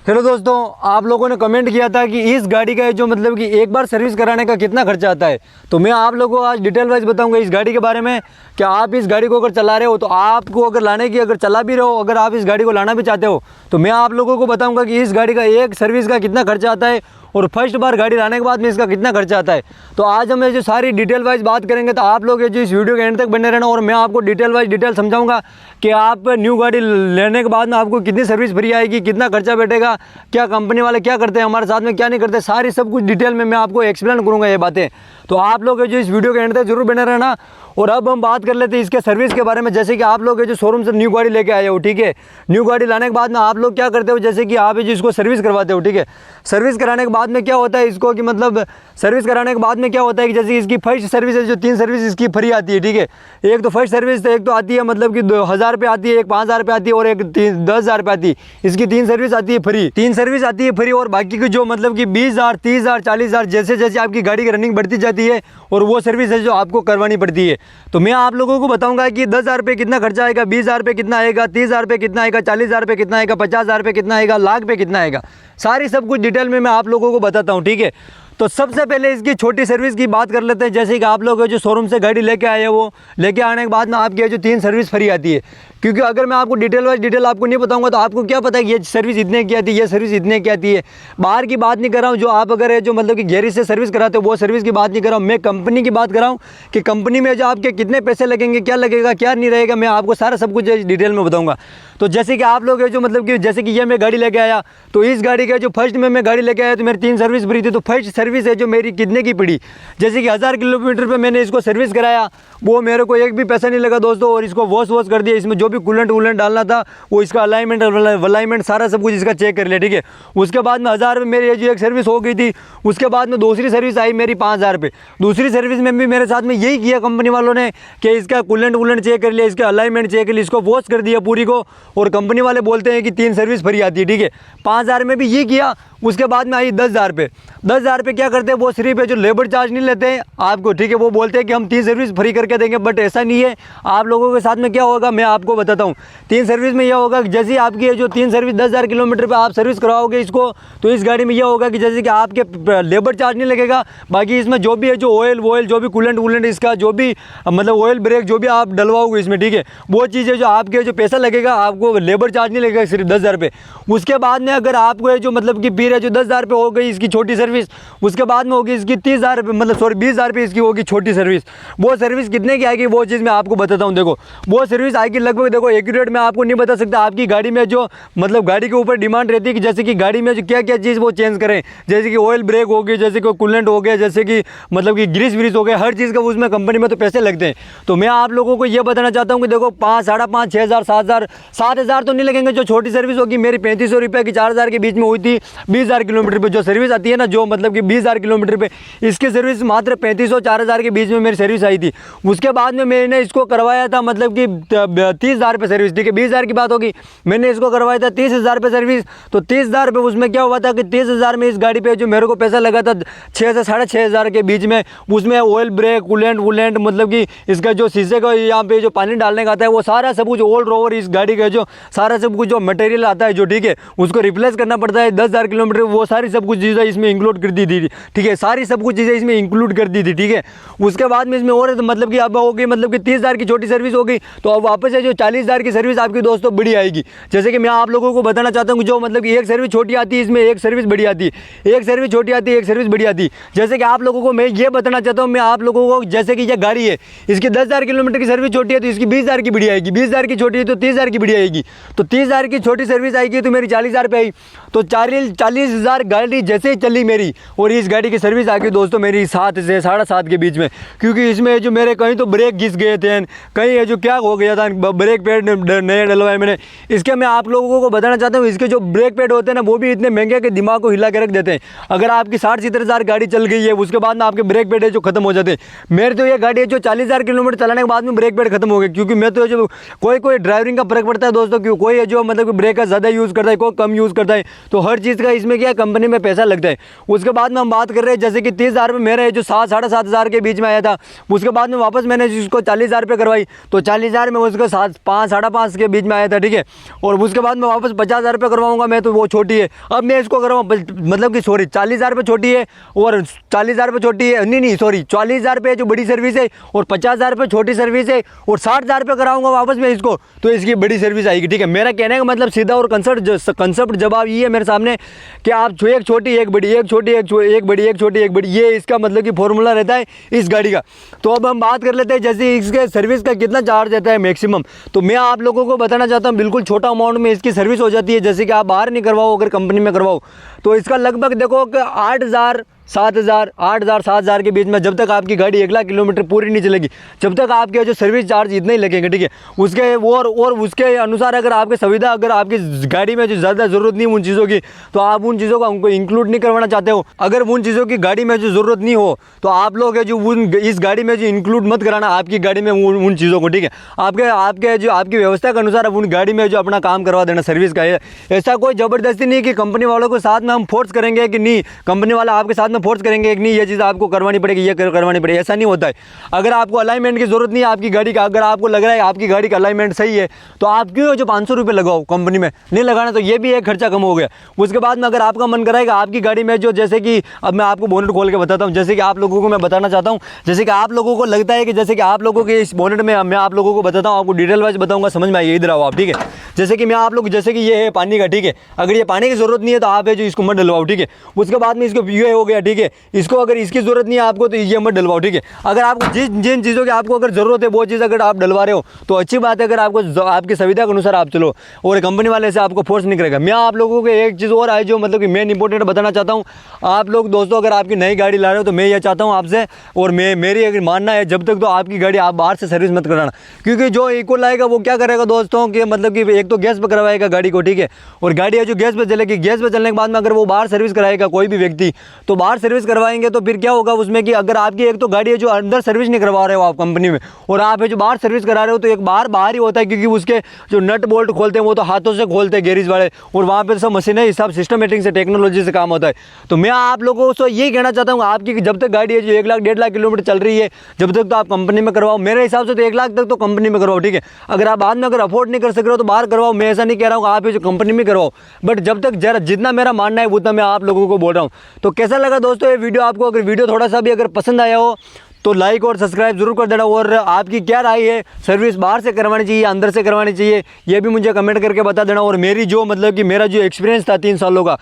Hello दोस्तों, आप लोगों ने कमेंट किया था कि इस गाड़ी का जो मतलब कि एक बार सर्विस कराने का कितना खर्चा आता है। तो मैं आप लोगों को आज डिटेल वाइज बताऊंगा इस गाड़ी के बारे में। कि आप इस गाड़ी को अगर चला रहे हो तो आपको अगर लाने की, अगर चला भी रहे हो, अगर आप इस गाड़ी को लाना भी चाहते हो तो मैं आप लोगों को बताऊंगा कि इस गाड़ी का एक सर्विस का कितना खर्चा आता है और फर्स्ट बार गाड़ी लाने के बाद में इसका कितना खर्चा आता है। तो आज हम जो सारी डिटेल वाइज बात करेंगे, तो आप लोग जो इस वीडियो के एंड तक बने रहना और मैं आपको डिटेल वाइज डिटेल समझाऊंगा कि आप न्यू गाड़ी लेने के बाद में आपको कितनी सर्विस फ्री आएगी, कितना खर्चा बैठेगा, क्या कंपनी वाले क्या करते हैं हमारे साथ में, क्या नहीं करते, सारी सब कुछ डिटेल में मैं आपको एक्सप्लेन करूँगा ये बातें। तो आप लोग जो इस वीडियो के एंड तक जरूर बने रहना। और अब हम बात कर लेते हैं इसके सर्विस के बारे में। जैसे कि आप लोग जो शोरूम से न्यू गाड़ी लेके आए हो, ठीक है, न्यू गाड़ी लाने के बाद में आप लोग क्या करते हो, जैसे कि आप जो इसको सर्विस करवाते हो, ठीक है, सर्विस कराने के बाद में क्या होता है इसको कि मतलब सर्विस कराने के बाद में क्या होता है कि जैसे इसकी फर्स्ट सर्विस है, जो 3 सर्विस इसकी फ्री आती है, ठीक है। एक तो फर्स्ट सर्विस एक तो आती है मतलब कि 1000 रुपये आती है, एक 5000 रुपये आती है और एक 10,000 रुपये आती है। इसकी 3 सर्विस आती है फ्री, 3 सर्विस आती है फ्री। और बाकी की जो मतलब कि 20,000, 30,000, 40,000 जैसे जैसे आपकी गाड़ी की रनिंग बढ़ती जाती है और वो सर्विस है जो आपको करवानी पड़ती है। तो मैं आप लोगों को बताऊंगा कि 10,000 रुपये कितना खर्चा आएगा, 20,000 रुपये कितना आएगा, 30,000 रुपये कितना आएगा, 40,000 रुपये कितना आएगा, 50,000 रुपये कितना आएगा, लाख पे कितना आएगा, सारी सब कुछ डिटेल में मैं आप लोगों को बताता हूँ, ठीक है। तो सबसे पहले इसकी छोटी सर्विस की बात कर लेते हैं। जैसे कि आप लोग जो शोरूम से गाड़ी लेके आए हो, वो लेके आने के बाद में आपकी जो 3 सर्विस फ्री आती है। क्योंकि अगर मैं आपको डिटेल वाइज डिटेल आपको नहीं बताऊंगा तो आपको क्या पता है कि ये सर्विस इतने की आती है, ये सर्विस इतने की आती है। बाहर की बात नहीं कर रहा हूँ, जो आप अगर जो मतलब कि गैरेज से सर्विस कराते हो वो सर्विस की बात नहीं कर रहा हूँ, मैं कंपनी की बात कर रहा हूँ कि कंपनी में जो आपके कितने पैसे लगेंगे, क्या लगेगा, क्या नहीं रहेगा, मैं आपको सारा सब कुछ डिटेल में बताऊँगा। तो जैसे कि आप लोग जो मतलब कि जैसे कि ये मैं गाड़ी लेके आया, तो इस गाड़ी का जो फर्स्ट में मैं गाड़ी लेके आया तो मेरी 3 सर्विस फ्री थी। तो फर्स्ट सर्विस है जो मेरी कितने की पड़ी, जैसे कि 1000 किलोमीटर पे मैंने इसको सर्विस कराया, वो मेरे को एक भी पैसा नहीं लगा दोस्तों। और इसको वॉश कर दिया, इसमें जो भी कूलेंट वूलेंट डालना था वो इसका अलाइनमेंट सारा सब कुछ इसका चेक कर लिया, ठीक है। उसके बाद में 1000 में मेरी जो एक सर्विस हो गई थी। उसके बाद में दूसरी सर्विस आई मेरी 5000 रुपये। दूसरी सर्विस में भी मेरे साथ में यही किया कंपनी वालों ने कि इसका कूलेंट वूलेंट चेक कर लिया, इसका अलाइनमेंट चेक कर लिया, इसको वॉश कर दिया पूरी को। और कंपनी वाले बोलते हैं कि 3 सर्विस फ्री आती है, ठीक है। 5000 में भी ये किया। उसके बाद में आई 10,000 रुपये। 10,000 रुपये क्या करते हैं, वो सिर्फ जो लेबर चार्ज नहीं लेते हैं आपको, ठीक है। वो बोलते हैं कि हम 3 सर्विस फ्री करके देंगे, बट ऐसा नहीं है। आप लोगों के साथ में क्या होगा मैं आपको बताता हूँ। 3 सर्विस में यह होगा कि जैसे आपकी जो 3 सर्विस 10,000 किलोमीटर पे आप सर्विस कराओगे इसको, तो इस गाड़ी में यह होगा कि जैसे कि आपके लेबर चार्ज नहीं लगेगा। बाकी इसमें जो भी है, जो ऑयल जो भी कूलेंट वूलेंट इसका जो भी मतलब ऑयल ब्रेक जो भी आप डलवाओगे इसमें, ठीक है, वो चीज़ है जो आपके जो पैसा लगेगा, आपको लेबर चार्ज नहीं लगेगा, सिर्फ 10,000 रुपये। उसके बाद में अगर आपको जो मतलब कि फिर है जो 10,000 रुपये हो गई इसकी छोटी सर्विस, उसके बाद में होगी इसकी 30,000 रुपये, मतलब सॉरी 20,000 रुपये इसकी होगी छोटी सर्विस। वो सर्विस कितने की आएगी वो चीज़ मैं आपको बताता हूँ। देखो वो सर्विस आएगी लगभग, देखो एक्यूरेट मैं आपको नहीं बता सकता। आपकी गाड़ी में जो मतलब गाड़ी के ऊपर डिमांड रहती है कि जैसे कि गाड़ी में जो क्या क्या चीज़ वो चेंज करें, जैसे कि ऑयल ब्रेक हो गई, जैसे कि कूलेंट हो गया, जैसे कि मतलब कि ग्रीस व्रीस हो गया, हर चीज़ का उसमें कंपनी में तो पैसे लगते हैं। तो मैं आप लोगों को ये बताना चाहता हूँ कि देखो 5, 5,500, 6,000, 7,000, 7,000 तो नहीं लगेंगे। जो छोटी सर्विस होगी मेरी 3500 रुपये की 4,000 के बीच में हुई थी। 20,000 किलोमीटर पे जो सर्विस आती है ना, जो मतलब कि 20,000 किलोमीटर पे इसकी सर्विस मात्र 3500, 4,000 के बीच में मेरी सर्विस आई थी। उसके बाद में मैंने इसको करवाया था मतलब कि 30,000 रुपये सर्विस, ठीक है, 20,000 की बात होगी। मैंने इसको करवाया था 30,000 रुपये सर्विस। तो 30,000 रुपये उसमें क्या हुआ था कि 30,000 में इस गाड़ी पे जो मेरे को पैसा लगा था 6 से 6,500 के बीच में, उसमें ऑयल ब्रेक कूलेंट वूलेंट मतलब कि इसका जो शीशे का यहाँ पे जो पानी डालने का आता है वो सारा सब कुछ ऑल ओवर इस गाड़ी का जो सारा सब कुछ जो मटेरियल आता है जो, ठीक है, उसको रिप्लेस करना पड़ता है 10,000 किलोमीटर, वो सारी सब कुछ चीज़ें इसमें इंक्लूड कर दी थी, ठीक है, सारी सब कुछ चीज़ें इसमें इंक्लूड कर दी थी, ठीक है। उसके बाद में इसमें और मतलब कि अब हो गई मतलब कि 30,000 की छोटी सर्विस हो गई। तो अब वापस से जो 40,000 की सर्विस आपकी दोस्तों बड़ी आएगी। जैसे कि मैं आप लोगों को बताना चाहता हूँ जो मतलब कि एक सर्विस छोटी आती है, इसमें एक सर्विस बड़ी आती है, एक सर्विस छोटी आती है, एक सर्विस बड़ी आती है। जैसे कि आप लोगों को मैं ये बताना चाहता हूँ, मैं आप लोगों को जैसे कि ये गाड़ी है इसकी 10,000 किलोमीटर की सर्विस छोटी है तो इसकी 20,000 की बड़ी आएगी, 20,000 की छोटी है तो 30,000 की बड़ी आएगी। तो 30,000 की छोटी सर्विस आएगी तो मेरी 40,000 रुपये आई। तो 40,000 गाड़ी जैसे ही चली मेरी, और इस गाड़ी की सर्विस आ गई दोस्तों मेरी 7 से 7.5 के बीच में। क्योंकि इसमें जो मेरे कहीं तो ब्रेक घिस गए थे, कहीं जो क्या हो गया था, ब्रेक पैड नए डलवाए मैंने। इसके मैं आप लोगों को बताना चाहता हूँ, इसके जो ब्रेक पैड होते हैं ना वो भी इतने महंगे के दिमाग को हिला के रख देते हैं। अगर आपकी 60-70,000 गाड़ी चल गई है उसके बाद में आपके ब्रेक पैड है जो खत्म हो जाते हैं। मेरे तो ये गाड़ी है जो 40,000 किलोमीटर चलाने के बाद में ब्रेक पैड खत्म हो गए। क्योंकि मैं तो जो कोई ड्राइविंग का फर्क पड़ता है दोस्तों, क्यों कोई है जो मतलब ब्रेक का ज़्यादा यूज़ करता है, कोई कम यूज़ करता है। तो हर चीज़ का इसमें क्या कंपनी में पैसा लगता है। उसके बाद में हम बात कर रहे हैं जैसे कि 30,000 रुपये मेरे जो 7-7,500 के बीच में आया था, उसके बाद में वापस मैंने इसको 40,000 रुपये करवाई, तो 40,000 में उसको 5-5.5 के बीच में आया था, ठीक है। और उसके बाद में वापस 50,000 रुपये करवाऊंगा मैं, तो वो छोटी है। अब मैं इसको करवाऊँ, मतलब कि सॉरी 40,000 रुपये छोटी है और 40,000 रुपये छोटी है, नहीं सॉरी 40,000 रुपये जो बड़ी सर्विस है और 50,000 रुपये छोटी सर्विस है और 60,000 रुपये कराऊंगा वापस मैं इसको, तो इसकी बड़ी सर्विस आएगी, ठीक है। मेरा कहने का मतलब सीधा और कंसेप्ट जवाब ये है मेरे सामने कि आप एक छोटी एक बड़ी, एक छोटी एक बड़ी, एक छोटी एक बड़ी, ये इसका मतलब कि फॉर्मूला रहता है इस गाड़ी का। तो अब हम बात कर लेते हैं जैसे इसके सर्विस का कितना चार्ज रहता है मैक्सिमम। तो मैं आप लोगों को बताना चाहता हूँ बिल्कुल छोटा अमाउंट में इसकी सर्विस हो जाती है। जैसे कि आप बाहर नहीं करवाओ, अगर कंपनी में करवाओ तो इसका लगभग देखो कि 8,000 7,000 के बीच में, जब तक आपकी गाड़ी 1 लाख किलोमीटर पूरी नहीं चलेगी, जब तक आपके जो सर्विस चार्ज इतने ही लगेंगे, ठीक है। उसके और उसके अनुसार अगर आपकी सुविधा, अगर आपकी गाड़ी में जो ज़्यादा ज़रूरत नहीं उन चीज़ों की, तो आप उन चीज़ों का उनको इंक्लूड नहीं करवाना चाहते हो। अगर उन चीज़ों की गाड़ी में जो ज़रूरत नहीं हो तो आप लोग जो इस गाड़ी में जो इंक्लूड मत कराना आपकी गाड़ी में उन चीज़ों को, ठीक है। आपकी व्यवस्था के अनुसार उन गाड़ी में जो अपना काम करवा देना सर्विस का है। ऐसा कोई ज़बरदस्ती नहीं कि कंपनी वालों को साथ में हम फोर्स करेंगे कि नहीं, कंपनी वाला आपके साथ फोर्स करेंगे कि नहीं ये चीज़ आपको करवानी पड़ेगी, ये करवानी पड़ेगी, ऐसा नहीं होता है। अगर आपको अलाइनमेंट की जरूरत नहीं है आपकी गाड़ी का, अगर आपको लग रहा है आपकी गाड़ी का अलाइनमेंट सही है, तो आप क्यों जो 500 रुपये लगाओ कंपनी में, नहीं लगाना तो ये भी एक खर्चा कम हो गया। उसके बाद में अगर आपका मन कराएगा आपकी गाड़ी में जो, जैसे कि अब मैं आपको बोनेट खोल के बताता हूँ, जैसे कि आप लोगों को मैं बताना चाहता हूँ, जैसे कि आप लोगों को लगता है कि जैसे कि आप लोगों के इस बोनेट में मैं आप लोगों को बताता हूँ, आपको डिटेल वाइज बताऊँगा, समझ में आइए, इधर आओ आप, ठीक है। जैसे कि मैं आप लोग, जैसे कि ये है पानी का, ठीक है। अगर ये पानी की जरूरत नहीं है तो आप है जो इसको मत डलवाओ, ठीक है। उसके बाद में इसको ये हो गया, ठीक है। इसको अगर इसकी जरूरत नहीं है आपको तो ये मत डलवाओ, ठीक है। अगर आपको जिन चीज़ों की आपको अगर जरूरत है वो चीज़ अगर आप डलवा रहे हो तो अच्छी बात है। अगर आपको आपकी सुविधा के अनुसार आप चलो और कंपनी वाले से आपको फोर्स नहीं करेगा। मैं आप लोगों को एक चीज़ और है जो मतलब कि मेन इंपॉर्टेंट बताना चाहता हूँ। आप लोग दोस्तों अगर आपकी नई गाड़ी ला रहे हो तो मैं ये चाहता हूँ आपसे, और मेरी अगर मानना है जब तक तो आपकी गाड़ी आप बाहर से सर्विस मत कराना, क्योंकि जो इको लाएगा वो क्या करेगा दोस्तों कि मतलब कि एक तो गैस पर करवाएगा गाड़ी को, ठीक है। और गाड़ी है जो गैस पर चलेगी, गैस पर चलने के बाद में अगर वो बाहर सर्विस कराएगा कोई भी व्यक्ति, तो बाहर सर्विस करवाएंगे तो फिर क्या होगा उसमें कि अगर आपकी एक तो गाड़ी है जो अंदर सर्विस नहीं करवा रहे हो आप कंपनी में, और आप है जो बाहर सर्विस करा रहे हो, तो एक बाहर ही होता है, क्योंकि उसके जो नट बोल्ट खोलते हैं वो तो हाथों से खोलते हैं गैरेज वाले, और वहाँ पे सब मशीनें ही सब सिस्टमेटिक से टेक्नोलॉजी से काम होता है। तो मैं आप लोगों को यही कहना चाहता हूँ आपकी जब तक गाड़ी है जो 1 लाख 1.5 लाख किलोमीटर चल रही है, जब तक तो आप कंपनी में करवाओ। मेरे हिसाब से तो 1 लाख तक तो कंपनी में करवाओ, ठीक है। अगर आप बाद में अगर अफोर्ड नहीं कर सक रहे हो तो बाहर करवाओ, मैं ऐसा नहीं कह रहा हूँ आप जो कंपनी में करवाओ, बट जब तक जरा जितना मेरा मानना है उतना मैं आप लोगों को बोल रहा हूँ। तो कैसा लगा दोस्तों ये वीडियो आपको? अगर वीडियो थोड़ा सा भी अगर पसंद आया हो तो लाइक और सब्सक्राइब जरूर कर देना, और आपकी क्या राय है, सर्विस बाहर से करवानी चाहिए अंदर से करवानी चाहिए, ये भी मुझे कमेंट करके बता देना। और मेरी जो मतलब कि मेरा जो एक्सपीरियंस था 3 सालों का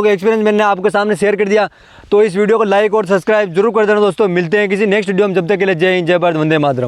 एक्सपीरियंस मैंने आपके सामने शेयर कर दिया। तो इस वीडियो को लाइक और सब्सक्राइब जरूर कर देना दोस्तों। मिलते हैं किसी नेक्स्ट वीडियो में, जब तक के लिए जय हिंद, जय भारत, वंदे मातरम।